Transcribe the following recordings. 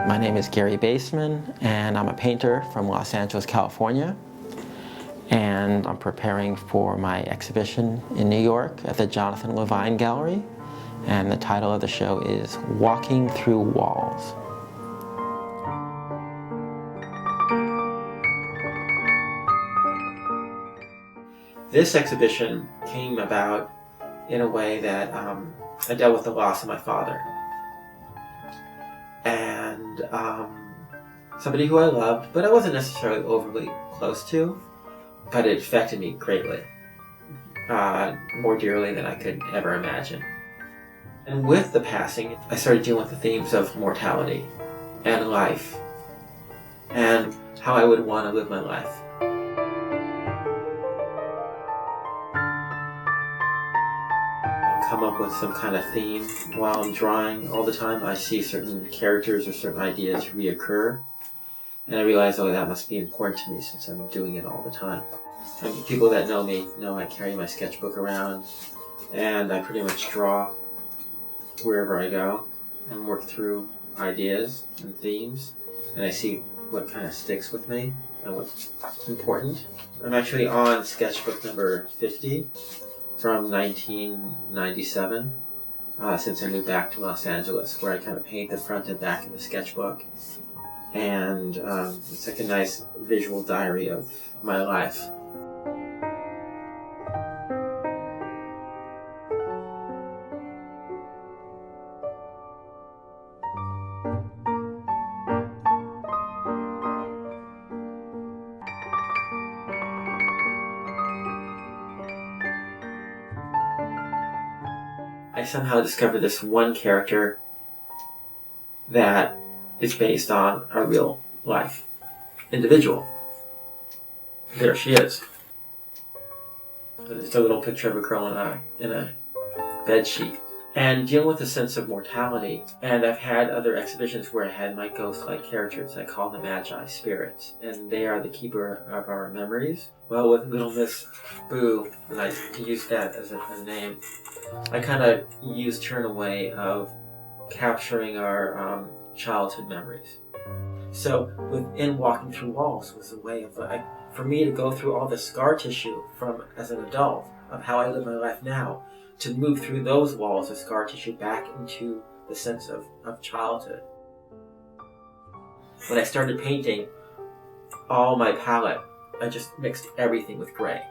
My name is Gary Baseman, and I'm a painter from Los Angeles, California. And I'm preparing for my exhibition in New York at the Jonathan Levine Gallery. And the title of the show is Walking Through Walls. This exhibition came about in a way that I dealt with the loss of my father. And somebody who I loved, but I wasn't necessarily overly close to, but it affected me greatly, more dearly than I could ever imagine. And with the passing, I started dealing with the themes of mortality and life and how I would want to live my life. Come up with some kind of theme while I'm drawing. All the time I see certain characters or certain ideas reoccur, and I realize, oh, that must be important to me since I'm doing it all the time. And people that know me know I carry my sketchbook around, and I pretty much draw wherever I go and work through ideas and themes, and I see what kind of sticks with me and what's important. I'm actually on sketchbook number 50 from 1997, since I moved back to Los Angeles, where I kind of paint the front and back of the sketchbook. And it's like a nice visual diary of my life. I somehow discovered this one character that is based on a real life individual. There she is. It's a little picture of a girl in a bed sheet. And dealing with the sense of mortality, and I've had other exhibitions where I had my ghost-like characters. I call them magi spirits, and they are the keeper of our memories. Well, with Little Miss Boo, and I use that as a name, I kind of used her in a way of capturing our childhood memories. So within Walking Through Walls was a way of, for me to go through all the scar tissue from as an adult of how I live my life now, to move through those walls of scar tissue back into the sense of childhood. When I started painting, all my palette, I just mixed everything with gray.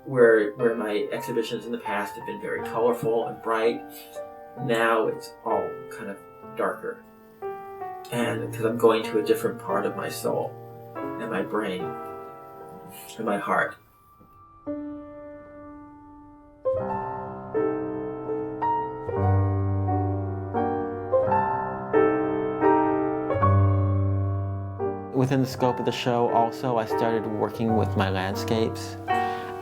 Where my exhibitions in the past have been very colorful and bright, now it's all kind of darker. And because I'm going to a different part of my soul and my brain and my heart. Within the scope of the show also, I started working with my landscapes.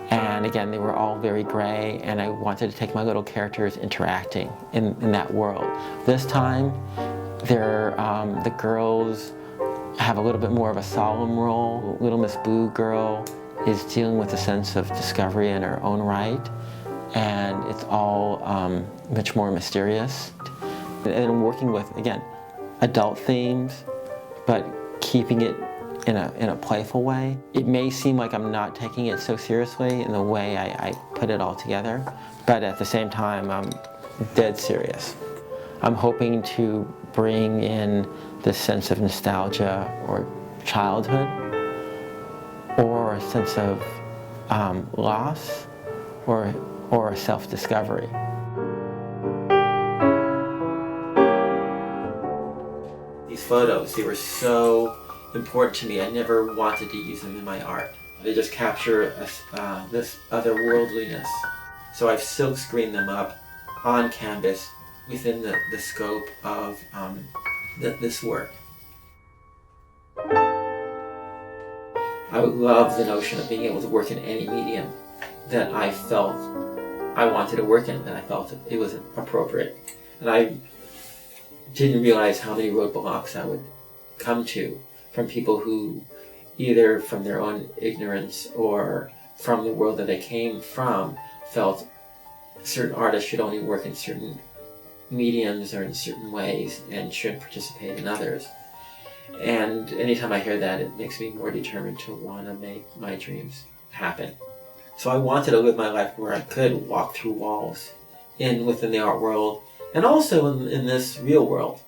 And again, they were all very gray, and I wanted to take my little characters interacting in that world. This time, the girls have a little bit more of a solemn role. Little Miss Boo girl is dealing with a sense of discovery in her own right, and it's all much more mysterious. And I'm working with, again, adult themes, but keeping it in a playful way. It may seem like I'm not taking it so seriously in the way I put it all together, but at the same time, I'm dead serious. I'm hoping to bring in this sense of nostalgia or childhood, or a sense of loss, or self-discovery. These photos, they were so important to me. I never wanted to use them in my art. They just capture this otherworldliness. So I've silk screened them up on canvas within the scope of this work. I would love the notion of being able to work in any medium that I felt I wanted to work in, that I felt it was appropriate. And I didn't realize how many roadblocks I would come to from people who, either from their own ignorance or from the world that they came from, felt certain artists should only work in certain mediums or in certain ways and shouldn't participate in others. And anytime I hear that, it makes me more determined to want to make my dreams happen. So I wanted to live my life where I could walk through walls within the art world, and also in this real world.